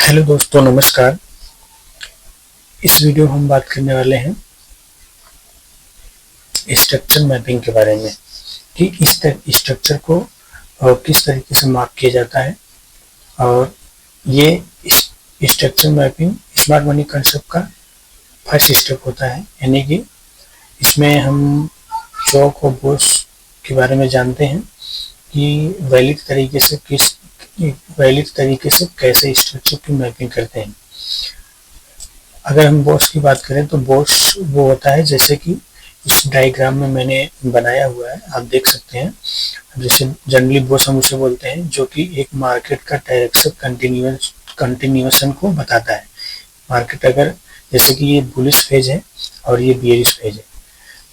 Hello दोस्तों, नमस्कार। इस वीडियो में हम बात करने वाले हैं स्ट्रक्चर मैपिंग के बारे में कि इस स्ट्रक्चर को किस तरीके से माप किया जाता है। और ये structure mapping smart money concept का फर्स्ट स्टेप होता है, यानी कि इसमें हम चौक और बोस के बारे में जानते हैं कि वैलिड तरीके से कैसे स्ट्रक्चर की मैपिंग करते हैं। अगर हम बॉस की बात करें तो बॉस वो होता है, जैसे कि इस डायग्राम में मैंने बनाया हुआ है, आप देख सकते हैं। जैसे जनरली बॉस हम उसे बोलते हैं जो कि एक मार्केट का डायरेक्शन कंटिन्यूएशन को बताता है। मार्केट अगर जैसे कि ये बुलिश फेज है और ये बियरिश फेज है,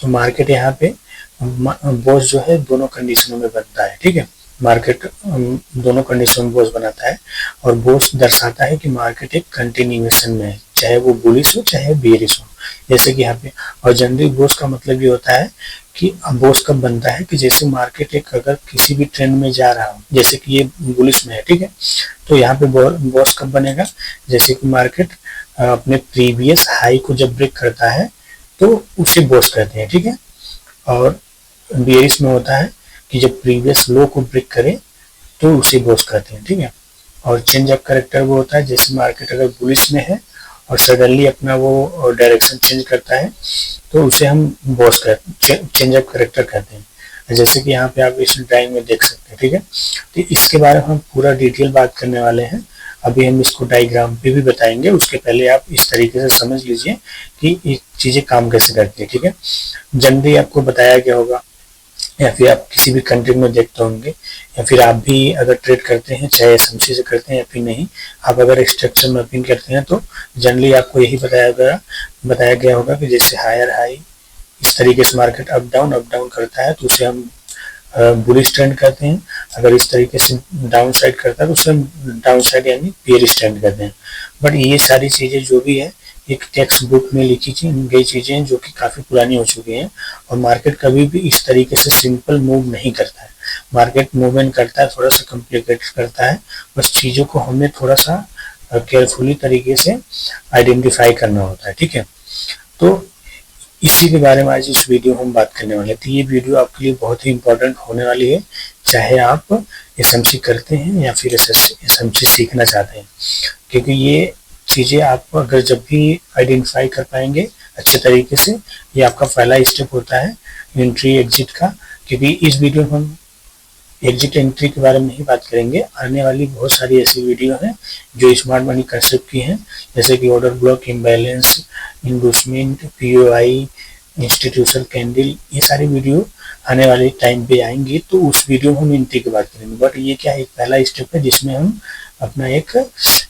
तो मार्केट यहाँ पे बॉस जो है दोनों कंडीशनों में बनता है। ठीक है, मार्केट दोनों कंडीशन में बॉस बनाता है और बॉस दर्शाता है कि मार्केट एक कंटिन्यूएशन में है, चाहे वो बुलिश हो चाहे बेरिश हो, जैसे कि यहाँ पे। और जनरली बॉस का मतलब ये होता है कि बॉस कब बनता है कि जैसे मार्केट एक अगर किसी भी ट्रेंड में जा रहा हो, जैसे कि ये बुलिश में है, ठीक है, तो यहाँ पे बॉस कब बनेगा, जैसे कि मार्केट अपने प्रीवियस हाई को जब ब्रेक करता है तो उसे बॉस कहते हैं। ठीक है, और बेरिश में होता है कि जब प्रीवियस लो को ब्रेक करे तो उसे बॉस कहते हैं। ठीक है, और चेंज ऑफ कैरेक्टर वो होता है जैसे मार्केट अगर बुलिश में है और सडनली अपना वो डायरेक्शन चेंज करता है तो उसे हम बॉस चेंज ऑफ कैरेक्टर कहते हैं, जैसे कि यहाँ पे आप इस ड्राइंग में देख सकते हैं। ठीक है, तो इसके बारे में हम पूरा डिटेल बात करने वाले हैं। अभी हम इसको डायग्राम पे भी बताएंगे, उसके पहले आप इस तरीके से समझ लीजिए कि ये चीजें काम कैसे करती है। ठीक है, जनरली आपको बताया गया होगा या फिर आप किसी भी कंट्री में देखते होंगे, या फिर आप भी अगर ट्रेड करते हैं, चाहे एसएमसी से करते हैं या फिर नहीं, आप अगर स्ट्रक्चर मैपिंग करते हैं तो जनरली आपको यही बताया गया होगा कि जैसे हायर हाई इस तरीके से मार्केट अप डाउन करता है तो उसे हम बुलिश ट्रेंड कहते हैं। अगर इस तरीके से डाउन साइड करता है तो उसे हम डाउन साइड यानी बेयरिश ट्रेंड कहते हैं। बट ये सारी चीजें जो भी है एक टेक्स्ट बुक में लिखी गई चीजें हैं जो कि काफी पुरानी हो चुकी हैं, और मार्केट कभी भी इस तरीके से सिंपल मूव नहीं करता है। मार्केट मूवमेंट करता है, थोड़ा सा कॉम्प्लिकेट करता है, बस चीजों को हमें थोड़ा सा केयरफुली तरीके से आइडेंटिफाई करना होता है। ठीक है, तो इसी के बारे में आज इस वीडियो में हम बात करने वाले हैं। तो ये वीडियो आपके लिए बहुत ही इंपॉर्टेंट होने वाली है, चाहे आप एसएमसी करते हैं या फिर एसएमसी सीखना चाहते हैं, क्योंकि ये चीजें आप अगर जब भी आइडेंटिफाई कर पाएंगे अच्छे तरीके से, ये आपका पहला स्टेप होता है एंट्री एग्जिट का। क्योंकि इस वीडियो में हम एग्जिट एंट्री के बारे में नहीं बात करेंगे, आने वाली बहुत सारी ऐसी वीडियो हैं जो स्मार्ट मनी कंसेप्ट की हैं, जैसे कि order block, imbalance, endorsement, POI, institutional candle, ये सारी वीडियो आने वाले टाइम पे आएंगी, तो उस वीडियो में हम एंट्री की बात करेंगे। बट ये क्या एक पहला स्टेप है जिसमें हम अपना एक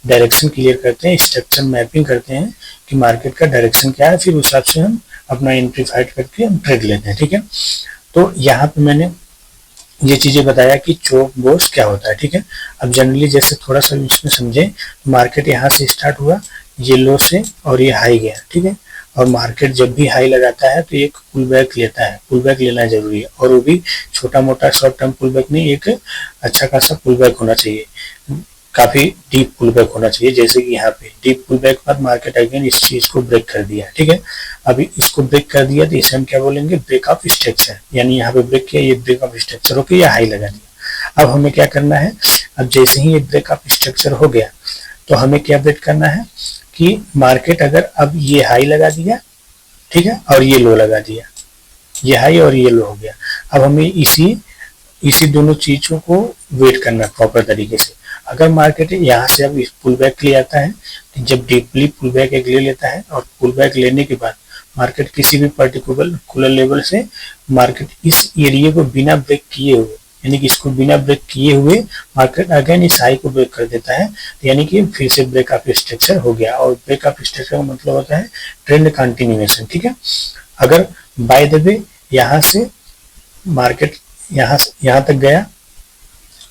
डायरेक्शन क्लियर करते हैं, स्ट्रक्चर मैपिंग करते हैं कि मार्केट का डायरेक्शन क्या है, फिर उस हिसाब से हम अपना एंट्री फाइट करके हम ट्रेड लेते हैं। ठीक है, तो यहाँ पे मैंने ये चीजें बताया कि चोक बोस क्या होता है। ठीक है, अब जनरली जैसे थोड़ा सा इसमें समझे, मार्केट यहाँ से स्टार्ट हुआ ये लो से और ये हाई गया। ठीक है, और मार्केट जब भी हाई लगाता है तो एक पुल बैक लेता है, पुल बैक लेना जरूरी है, और वो भी छोटा मोटा शॉर्ट टर्म पुल बैक नहीं, एक अच्छा खासा पुल बैक होना चाहिए, काफी डीप पुल बैक होना चाहिए। जैसे कि यहाँ पे डीप पुल बैक बाद मार्केट अगेन इस चीज को ब्रेक कर दिया। ठीक है, अभी इसको ब्रेक कर दिया तो इसे हम क्या बोलेंगे, ब्रेक ऑफ स्ट्रक्चर, यानी यहाँ पे ब्रेक किया, ये ब्रेक ऑफ स्ट्रक्चर होकर या हाई लगा दिया। अब हमें क्या करना है, अब जैसे ही ये ब्रेक ऑफ स्ट्रक्चर हो गया तो हमें क्या वेट करना है कि मार्केट अगर अब ये हाई लगा दिया, ठीक है, और ये लो लगा दिया, ये हाई और ये लो हो गया, अब हमें इसी दोनों चीजों को वेट करना प्रॉपर तरीके से। अगर मार्केट यहाँ से अब पुल बैक ले आता है, तो जब डीपली पुल बैक एक ले लेता है और पुल बैक लेने के बाद मार्केट किसी भी पर्टिकुलर लेवल से मार्केट इस एरिया को बिना ब्रेक किए हुए, यानी कि इसको बिना ब्रेक किए हुए मार्केट अगेन इस हाई को ब्रेक कर देता है, तो यानी कि फिर से ब्रेक ऑफ स्ट्रक्चर हो गया। और ब्रेक ऑफ स्ट्रक्चर का मतलब होता है ट्रेंड कंटिन्यूएशन। ठीक है, अगर बाय द वे यहाँ से मार्केट यहाँ तक गया,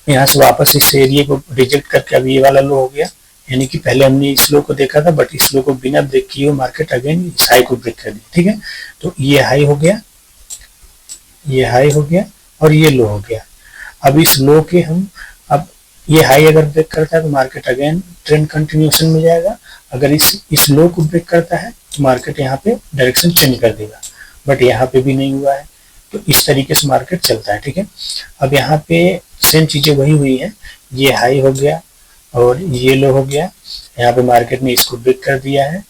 यहाँ से वापस इस एरिया को रिजेक्ट करके अब ये वाला लो हो गया, यानी कि पहले हमने इस लो को देखा था बट इस लो को बिना ब्रेक किए हुए मार्केट अगेन इस हाई को ब्रेक कर दिया। ठीक है, तो ये हाई हो गया, ये हाई हो गया और ये लो हो गया। अब इस लो के हम अब ये हाई अगर ब्रेक करता है तो मार्केट अगेन ट्रेंड कंटिन्यूएशन में जाएगा। अगर इस लो को ब्रेक करता है तो मार्केट यहाँ पे डायरेक्शन चेंज कर देगा, बट यहाँ पे भी नहीं हुआ है। तो इस तरीके से मार्केट चलता है, ठीक है। अब यहाँ पे सेम चीजें वही हुई है, ये हाई हो गया और ये लो हो गया। यहाँ पे मार्केट ने इसको ब्रेक कर दिया है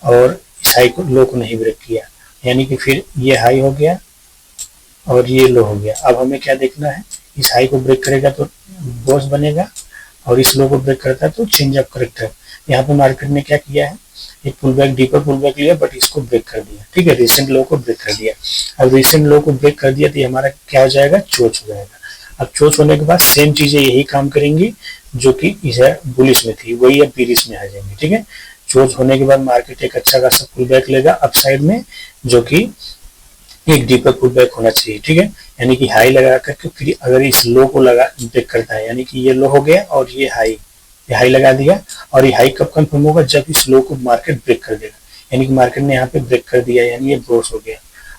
और इस हाई को लो को नहीं ब्रेक किया, यानी कि फिर ये हाई हो गया और ये लो हो गया। अब हमें क्या देखना है, इस हाई को ब्रेक करेगा तो बॉस बनेगा और इस लो को ब्रेक करता है तो चेंज ऑफ करेक्टर। यहाँ पे मार्केट ने क्या किया है, एक pull back, deeper pull back लिया, बट इसको ब्रेक कर दिया, ठीक है, रिसेंट लो को ब्रेक कर दिया। अब रिसेंट लो को ब्रेक कर दिया तो हमारा क्या हो जाएगा, चोच हो जाएगा। अब चोच होने के बाद सेम चीजें यही काम करेंगी जो कि इस बुलिश में थी, वही अब बीरिश में आ जाएंगी, ठीक है। चोच होने के बाद मार्केट एक अच्छा खासा पुल बैक लेगा अपसाइड में, जो कि एक डीपर पुल बैक होना चाहिए, ठीक है। यानी कि हाई लगा करके फिर अगर इस लो को लगा ब्रेक करता है, यानी कि ये लो हो गया और ये हाई लगा दिया, और ये हाई कब कंफर्म होगा, जब इस लो को मार्केट ब्रेक कर देगा। यानी कि मार्केट ने यहाँ पे ब्रेक कर दिया, यानी ये ब्रोस हो गया।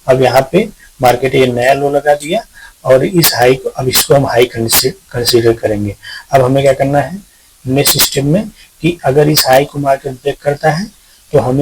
अब यहाँ पे मार्केट ये नया लो लगा दिया और इस हाई को, अब इसको हम हाई कंसीडर करेंगे। अब हमें क्या करना है नेक्स्ट स्टेप में, कि अगर इस हाई को मार्केट ब्रेक करता है तो हम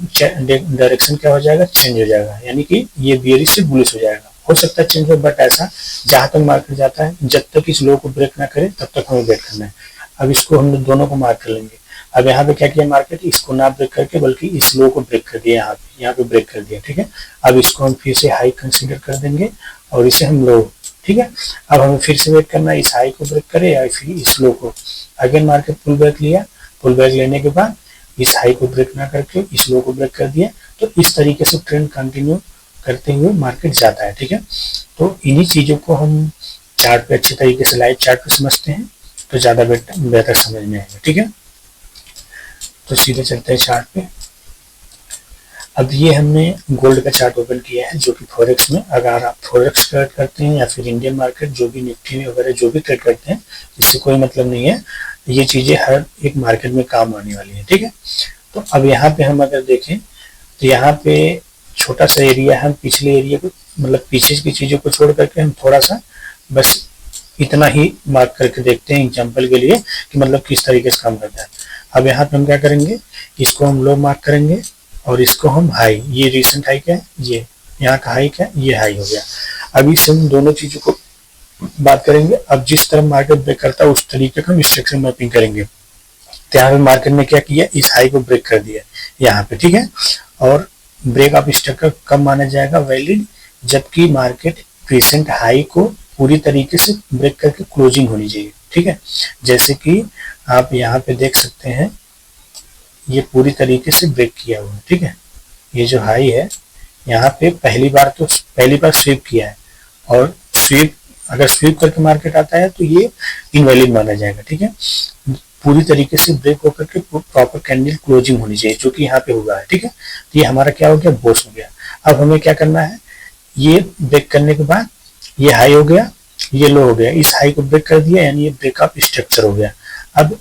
डायरेक्शन क्या हो जाएगा, चेंज हो जाएगा, यानी कि ये बियरिश से बुलिश हो जाएगा। हो सकता है चेंज हो, बट ऐसा जहां तक मार्केट जाता है, जब तक इस लो को ब्रेक ना करे तब तक हमें वेट करना है। अब इसको हम दोनों को मार्क कर लेंगे। अब यहाँ पे क्या किया मार्केट, इसको ना ब्रेक करके बल्कि इस लो को ब्रेक कर दिया, यहाँ पे ब्रेक कर दिया, ठीक है। अब इसको हम फिर से हाई कंसीडर कर देंगे और इसे हम लो, ठीक है। अब हमें फिर से वेट करना है, इस हाई को ब्रेक करे या फिर इस लो को। अगेन मार्केट पुल बैक लिया, पुल बैक लेने के बाद इस हाई को ब्रेक ना करके इस लो को ब्रेक कर दिया। तो इस तरीके से ट्रेंड कंटिन्यू करते हुए मार्केट जाता है, ठीक है। तो इन्हीं चीजों को हम चार्ट पे अच्छी तरीके से लाइव चार्ट पे समझते हैं तो ज्यादा बेहतर समझ में आएगा, ठीक है। तो सीधे चलते हैं चार्ट पे। अब ये हमने गोल्ड का चार्ट ओपन किया है, जो कि फॉरेक्स में, अगर आप फॉरेक्स ट्रेड करते हैं या फिर इंडियन मार्केट जो भी निफ्टी वगैरह जो भी ट्रेड करते हैं, इससे कोई मतलब नहीं है, ये चीजें हर एक मार्केट में काम आने वाली है, ठीक है। तो अब यहाँ पे हम अगर देखें तो यहाँ पे छोटा सा एरिया, हम पिछले एरिया को मतलब पीछे की चीजों को छोड़ करके हम थोड़ा सा बस इतना ही मार्क करके देखते हैं एग्जांपल के लिए कि मतलब किस तरीके से काम करता है। अब यहाँ पे हम क्या करेंगे, इसको हम लो मार्क करेंगे और इसको हम हाई, ये रिसेंट हाई क्या है, ये यहाँ का हाई क्या है, ये हाई हो गया। अभी से हम दोनों चीजों को बात करेंगे। अब जिस तरह मार्केट ब्रेक करता है उस तरीके का हम स्ट्रक्चर मैपिंग करेंगे। तो यहाँ पे मार्केट ने क्या किया, इस हाई को ब्रेक कर दिया यहाँ पे, ठीक है। और ब्रेक ऑफ स्ट्रक्चर कब माना जाएगा वैलिड, जबकि मार्केट रिसेंट हाई को पूरी तरीके से ब्रेक करके क्लोजिंग होनी चाहिए, ठीक है। जैसे कि आप यहाँ पे देख सकते हैं, ये पूरी तरीके से ब्रेक किया हुआ है, ठीक है। ये जो हाई है यहाँ पे पहली बार स्वीप किया है, और अगर स्वीप करके मार्केट आता है तो ये इनवैलिड माना जाएगा, ठीक है। पूरी तरीके से ब्रेक होकर के प्रॉपर कैंडल क्लोजिंग होनी चाहिए, जो कि यहाँ पे हुआ है, ठीक है। तो ये हमारा क्या हो गया, बॉस हो गया। अब हमें क्या करना है, ये ब्रेक करने के बाद ये हाई हो गया, ये लो हो गया, इस हाई को ब्रेक कर दिया, यानी ये ब्रेक ऑफ स्ट्रक्चर हो गया। अब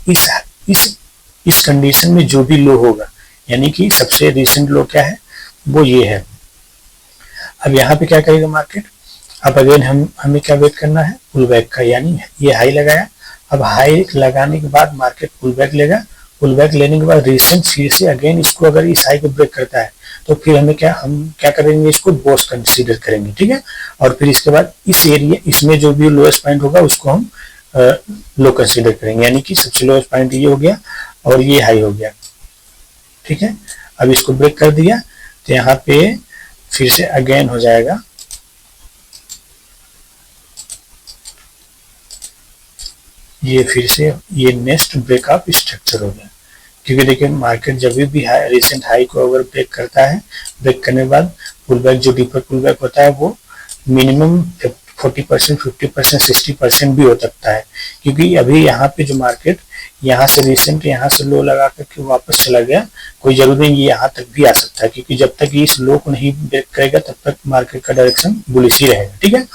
इस कंडीशन में जो भी लो होगा, यानी कि सबसे रिसेंट लो क्या है, वो ये है। अब यहाँ पे क्या करेगा मार्केट, अब अगेन हमें क्या वेट करना है, पुल बैक का, यानी ये हाई लगाया। अब हाई लगाने के बाद मार्केट पुल बैक लेगा, पुल बैक लेने के बाद रिसेंट फिर से अगेन इसको अगर इस हाई को ब्रेक करता है तो फिर हम क्या करेंगे, इसको बॉस कंसीडर करेंगे, ठीक है। और फिर इसके बाद इस एरिया, इसमें जो भी लोएस्ट पॉइंट होगा उसको हम लो कंसीडर करेंगे, यानी कि सबसे लोएस्ट पॉइंट ये हो गया और ये हाई हो गया, ठीक है। अब इसको ब्रेक कर दिया तो यहाँ पे फिर से अगेन हो जाएगा, ये फिर से ये नेक्स्ट ब्रेक ऑफ स्ट्रक्चर हो गया। क्योंकि देखिए मार्केट जब भी रिसेंट हाई को अगर ब्रेक करता है, ब्रेक करने के बाद पुल बैक, जो डीपर पुल बैक होता है वो मिनिमम 40%, 50%, 60% भी हो सकता है। क्योंकि अभी यहाँ पे जो मार्केट यहाँ से रिसेंट यहाँ से लो लगा करके वापस चला गया, कोई जरूरी नहीं यहाँ तक भी आ सकता है, क्योंकि जब तक इस लो को नहीं ब्रेक करेगा तब तक मार्केट का डायरेक्शन बुलिश ही रहेगा, ठीक है।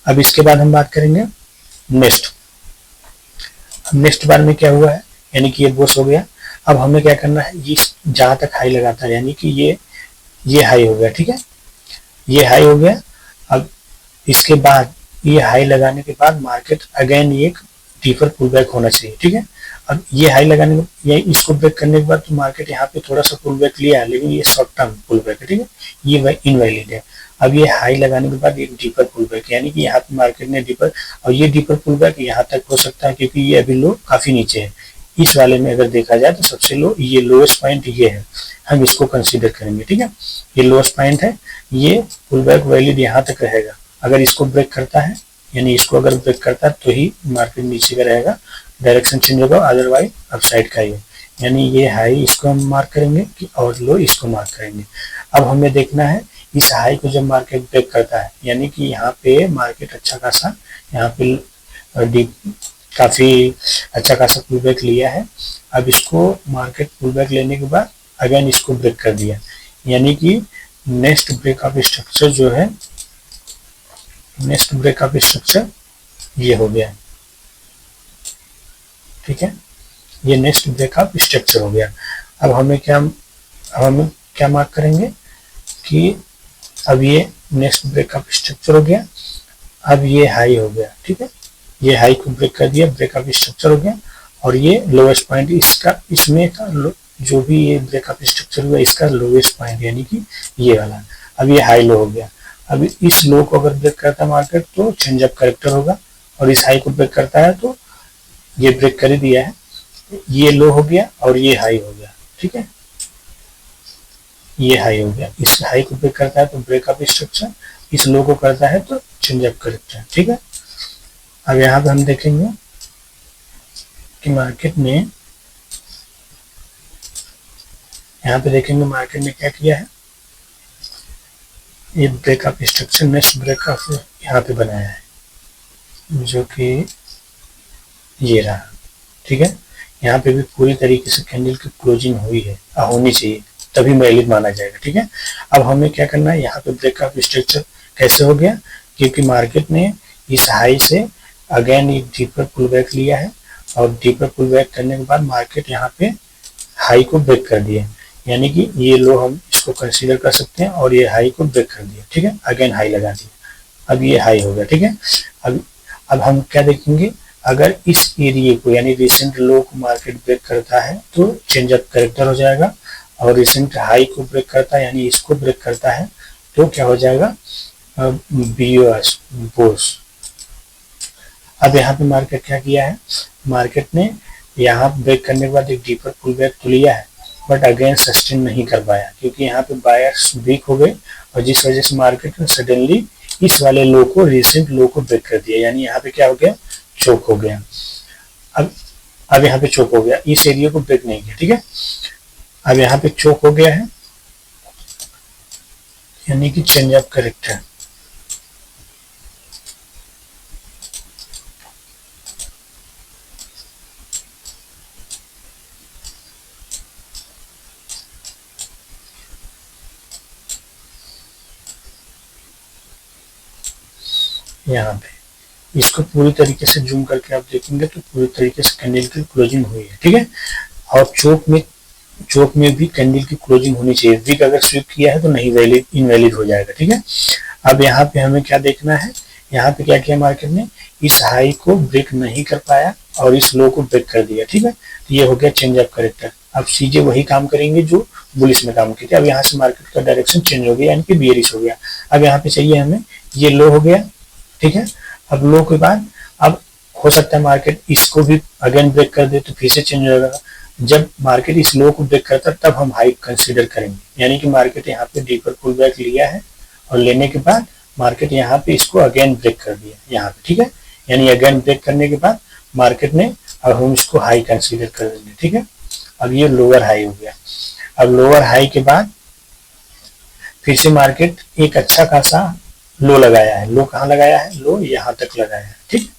अब इसके बाद हम बात करेंगे नेक्स्ट बार में क्या हुआ है, यानी कि ये बॉस हो गया। अब हमें क्या करना है, ये जहां तक हाई लगाता है, यानी कि ये हाई हो गया, ठीक है, ये हाई हो गया। अब इसके बाद ये हाई लगाने के बाद मार्केट अगेन ये डीपर पुल बैक होना चाहिए, ठीक है। अब ये हाई लगाने के ये इसको ब्रेक करने के बाद तो मार्केट यहाँ पे थोड़ा सा पुल बैक लिया है, लेकिन ये शॉर्ट टर्म पुल बैक है, ठीक है, ये इनवैलिड है। अब ये हाई लगाने के बाद एक डीपर पुल बैक, यानी कि यहाँ पे मार्केट ने डीपर, और ये डीपर पुल बैक यहाँ तक हो सकता है क्योंकि ये अभी लो काफी नीचे है। इस वाले में अगर देखा जाए तो सबसे लो ये लोएस्ट पॉइंट ये है, हम इसको कंसीडर करेंगे, ठीक है। ये लोएस्ट पॉइंट है, ये पुल बैक वैलिड यहाँ तक रहेगा। अगर इसको ब्रेक करता है, यानी इसको अगर ब्रेक करता है तो ही मार्केट नीचे का रहेगा, डायरेक्शन चेंज होगा, अदरवाइज अपसाइड का ही है। यानी ये हाई इसको हम मार्क करेंगे कि और लो इसको मार्क करेंगे। अब हमें देखना है इस हाई को जब मार्केट ब्रेक करता है, यानी कि यहाँ पे मार्केट अच्छा खासा यहाँ पे डीप काफी अच्छा खासा पुल बैक लिया है। अब इसको मार्केट पुल बैक लेने के बाद अगेन इसको ब्रेक कर दिया, यानी कि नेक्स्ट ब्रेकअप स्ट्रक्चर जो है, नेक्स्ट ब्रेकअप स्ट्रक्चर ये हो गया, ठीक है, ये नेक्स्ट ब्रेकअप स्ट्रक्चर हो गया। अब हमें क्या मार्क करेंगे कि अब ये नेक्स्ट ब्रेकअप स्ट्रक्चर हो गया, अब ये हाई हो गया, ठीक है, ये हाई को ब्रेक कर दिया, ब्रेकअप स्ट्रक्चर हो गया, और ये लोएस्ट पॉइंट इसका, इसमें का जो भी ये ब्रेकअप स्ट्रक्चर हुआ इसका लोएस्ट पॉइंट, यानी कि ये वाला। अब ये हाई लो हो गया, अब इस लो को अगर ब्रेक करता है मार्केट तो चेंज अप करेक्टर होगा, और इस हाई को ब्रेक करता है तो ये ब्रेक कर ही दिया है, ये लो हो गया और ये हाई हो गया, ठीक है, ये हाई हो गया। इस हाई को ब्रेक करता है तो ब्रेकअप स्ट्रक्चर, इस लो को करता है तो चेंज अप करेक्टर, ठीक है। अब यहाँ पे हम देखेंगे कि मार्केट ने, यहाँ पे देखेंगे मार्केट ने क्या किया है, ये ब्रेकअप स्ट्रक्चर नेक्स्ट ब्रेकअप यहाँ पे बनाया है, जो कि ये रहा, ठीक है। यहाँ पे भी पूरी तरीके से कैंडल की क्लोजिंग हुई है, होनी चाहिए, तभी वैलिड माना जाएगा, ठीक है। अब हमें क्या करना है, यहाँ पे ब्रेकअप स्ट्रक्चर कैसे हो गया, क्योंकि मार्केट ने इस हाई से अगेन एक डीपर पुल बैक लिया है, और डीपर पुल बैक करने के बाद मार्केट यहाँ पे हाई को ब्रेक कर दिया, यानी कि ये लो हम इसको कंसीडर कर सकते हैं, और ये हाई को ब्रेक कर दिया, ठीक है, अगेन हाई लगा दिया, अब ये हाई हो गया, ठीक है। अब हम क्या देखेंगे, अगर इस एरिया को यानी रिसेंट लो को मार्केट ब्रेक करता है तो चेंज अप करेक्टर हो जाएगा, और रिसेंट हाई को ब्रेक करता है यानी इसको ब्रेक करता है तो क्या हो जाएगा, बीओएस बोस। अब यहाँ पे मार्केट क्या किया है, मार्केट ने यहाँ ब्रेक करने के बाद एक डीपर पुल बैक तो लिया है, बट अगेन सस्टेन नहीं कर पाया क्योंकि यहाँ पे बायर्स वीक हो गए, और जिस वजह से मार्केट ने सडनली इस वाले लो को, रिसेंट लो को ब्रेक कर दिया, यानी यहाँ पे क्या हो गया, चोक हो गया। अब यहाँ पे चोक हो गया, इस एरिया को ब्रेक नहीं किया, ठीक है। अब यहाँ पे चोक हो गया है, यानी कि चेंज अप करेक्टर। यहाँ पे इसको पूरी तरीके से जूम करके आप देखेंगे तो पूरी तरीके से कैंडल की क्लोजिंग हुई है, ठीक है। और चोक में भी कैंडल की क्लोजिंग होनी चाहिए, वीक अगर स्वीप किया है तो नहीं वैलिड, इनवैलिड हो जाएगा, ठीक है। अब यहाँ पे हमें क्या देखना है, यहाँ पे क्या किया मार्केट ने, इस हाई को ब्रेक नहीं कर पाया और इस लो को ब्रेक कर दिया, ठीक है, तो ये हो गया चेंज अप करेक्टर। अब सीजे वही काम करेंगे जो बुलिश में काम किए थे। अब यहाँ से मार्केट का डायरेक्शन चेंज हो गया, यानी कि बियरिश हो गया। अब यहाँ पे चाहिए हमें, ये लो हो गया, ठीक है। अब लो के बाद अब हो सकता है मार्केट इसको भी अगेन ब्रेक कर दे तो फिर से चेंज हो जाएगा। जब मार्केट इस लो को ब्रेक करता है तब हम हाई कंसीडर करेंगे, यानी कि मार्केट यहाँ पे डीपर पुल बैक लिया है और लेने के बाद मार्केट यहाँ पे इसको अगेन ब्रेक कर दिया यहाँ पे, ठीक है। यानी अगेन ब्रेक करने के बाद मार्केट ने, अब हम इसको हाई कंसीडर कर देंगे, ठीक है। अब ये लोअर हाई हो गया। अब लोअर हाई के बाद फिर से मार्केट एक अच्छा खासा लो लगाया है। लो कहाँ लगाया है, लो यहाँ तक लगाया है, ठीक।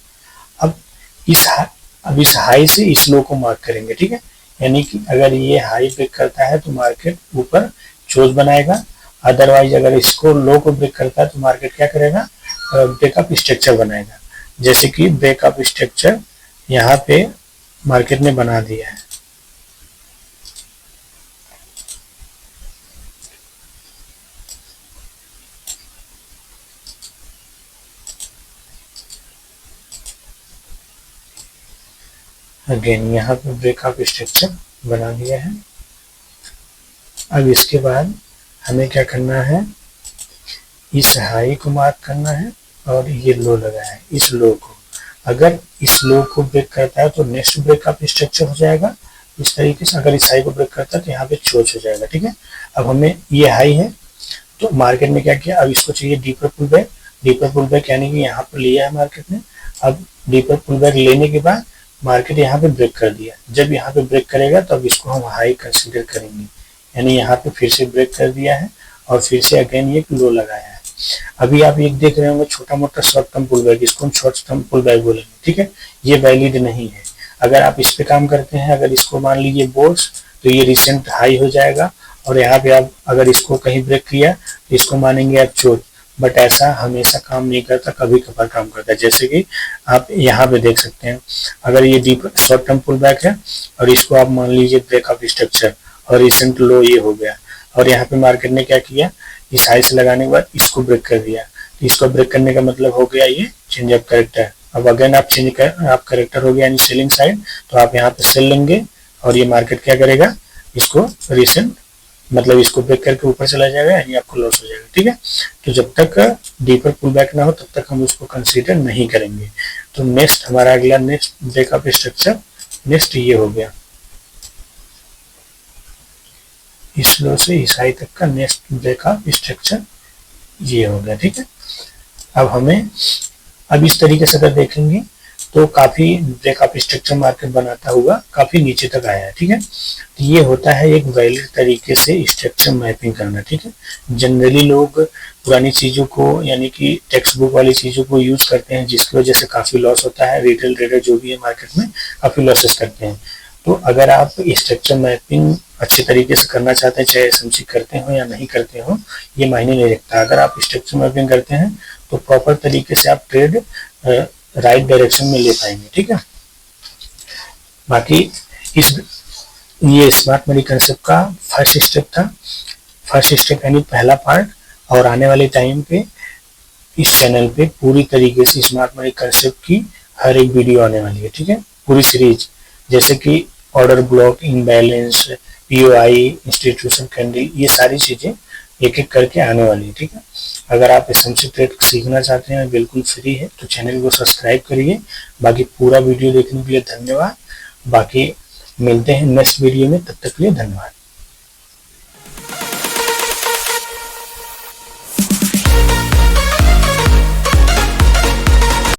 अब इस हाई से इस लो को मार्क करेंगे, ठीक है। यानी कि अगर ये हाई ब्रेक करता है तो मार्केट ऊपर चोज बनाएगा, अदरवाइज अगर इसको लो को ब्रेक करता है तो मार्केट क्या करेगा, ब्रेकअप स्ट्रक्चर बनाएगा, जैसे कि ब्रेकअप स्ट्रक्चर यहाँ पे मार्केट ने बना दिया है। अगेन यहाँ पे ब्रेक ऑफ स्ट्रक्चर बना दिया है। अब इसके बाद हमें क्या करना है, इस हाई को मार्क करना है और ये लो लगा है, इस लो को अगर इस लो को ब्रेक करता है तो नेक्स्ट ब्रेक ऑफ स्ट्रक्चर हो जाएगा इस तरीके से। अगर इस हाई को ब्रेक करता है तो यहाँ पे चोच हो जाएगा, ठीक है। अब हमें ये हाई है तो मार्केट में क्या किया, अब इसको चाहिए deeper pull back. Deeper pull back यानी कि यहाँ पर लिया है मार्केट ने। अब डीपर पुल बैक लेने के बाद मार्केट यहाँ पे ब्रेक कर दिया। जब यहाँ पे ब्रेक करेगा तो अब इसको हम हाई कंसीडर करेंगे, यानी यहाँ पे फिर से ब्रेक कर दिया है और फिर से अगेन ये लो लगाया है। अभी आप ये देख रहे होंगे छोटा मोटा शॉर्ट टर्म पुल बैक, इसको हम शॉर्ट टर्म पुल बैक बोलेंगे, ठीक है। ये वैलिड नहीं है। अगर आप इस पे काम करते हैं, अगर इसको मान लीजिए बोर्स, तो ये रिसेंट हाई हो जाएगा और यहाँ पे आप अगर इसको कहीं ब्रेक किया तो इसको मानेंगे आप चोट। बट ऐसा हमेशा काम नहीं करता, कभी कभार काम करता है। जैसे कि आप यहाँ पे देख सकते हैं, अगर ये deep short term pull back है और इसको आप मान लीजिए ब्रेक ऑफ स्ट्रक्चर और रिसेंट लो ये हो गया और यहाँ पे मार्केट ने क्या किया, इस हाई से लगाने के बाद इसको ब्रेक कर दिया। तो इसको ब्रेक करने का मतलब हो गया ये चेंज ऑफ कैरेक्टर। अब अगेन आप आप कैरेक्टर हो गया यानी सेलिंग साइड, तो आप यहाँ पे सेल लेंगे और ये मार्केट क्या करेगा, इसको रिसेंट मतलब इसको ब्रेक करके ऊपर चला जाएगा, यानी आपको लॉस हो जाएगा, ठीक है। तो जब तक डीपर पुल बैक ना हो तब तक हम उसको कंसीडर नहीं करेंगे। तो नेक्स्ट हमारा अगला next break of structure next ये हो गया, इस लो से इस हाई तक का नेक्स्ट ब्रेक ऑफ स्ट्रक्चर ये हो गया, ठीक है। अब इस तरीके से अगर देखेंगे तो काफी ब्रेक ऑफ स्ट्रक्चर मार्केट बनाता हुआ काफी नीचे तक आया है, ठीक है। तो ये होता है एक वैलिड तरीके से स्ट्रक्चर मैपिंग करना, ठीक है। जनरली लोग पुरानी चीजों को यानी कि टेक्स्ट बुक वाली चीजों को यूज करते हैं, जिसकी वजह से काफी लॉस होता है। रिटेल ट्रेडर जो भी है मार्केट में काफी लॉसेस करते हैं। तो अगर आप स्ट्रक्चर मैपिंग अच्छे तरीके से करना चाहते हैं, चाहे एसएमसी करते हो या नहीं करते हो, ये मायने नहीं रखता। अगर आप स्ट्रक्चर मैपिंग करते हैं तो प्रॉपर तरीके से आप ट्रेड राइट डायरेक्शन में ले पाएंगे, ठीक है। बाकी ये स्मार्ट मनी कंसेप्ट का फर्स्ट स्टेप था, फर्स्ट स्टेप यानी पहला पार्ट। और आने वाले टाइम पे इस चैनल पे पूरी तरीके से स्मार्ट मनी कंसेप्ट की हर एक वीडियो आने वाली है, ठीक है। पूरी सीरीज, जैसे कि order block, imbalance, POI, institution candle, ये सारी चीजें एक एक करके आने वाली है, ठीक है। अगर आप एसएमसी ट्रेड सीखना चाहते हैं, बिल्कुल फ्री है, तो चैनल को सब्सक्राइब करिए। बाकी पूरा वीडियो देखने के लिए धन्यवाद। बाकी मिलते हैं नेक्स्ट वीडियो में, तब तक के लिए धन्यवाद।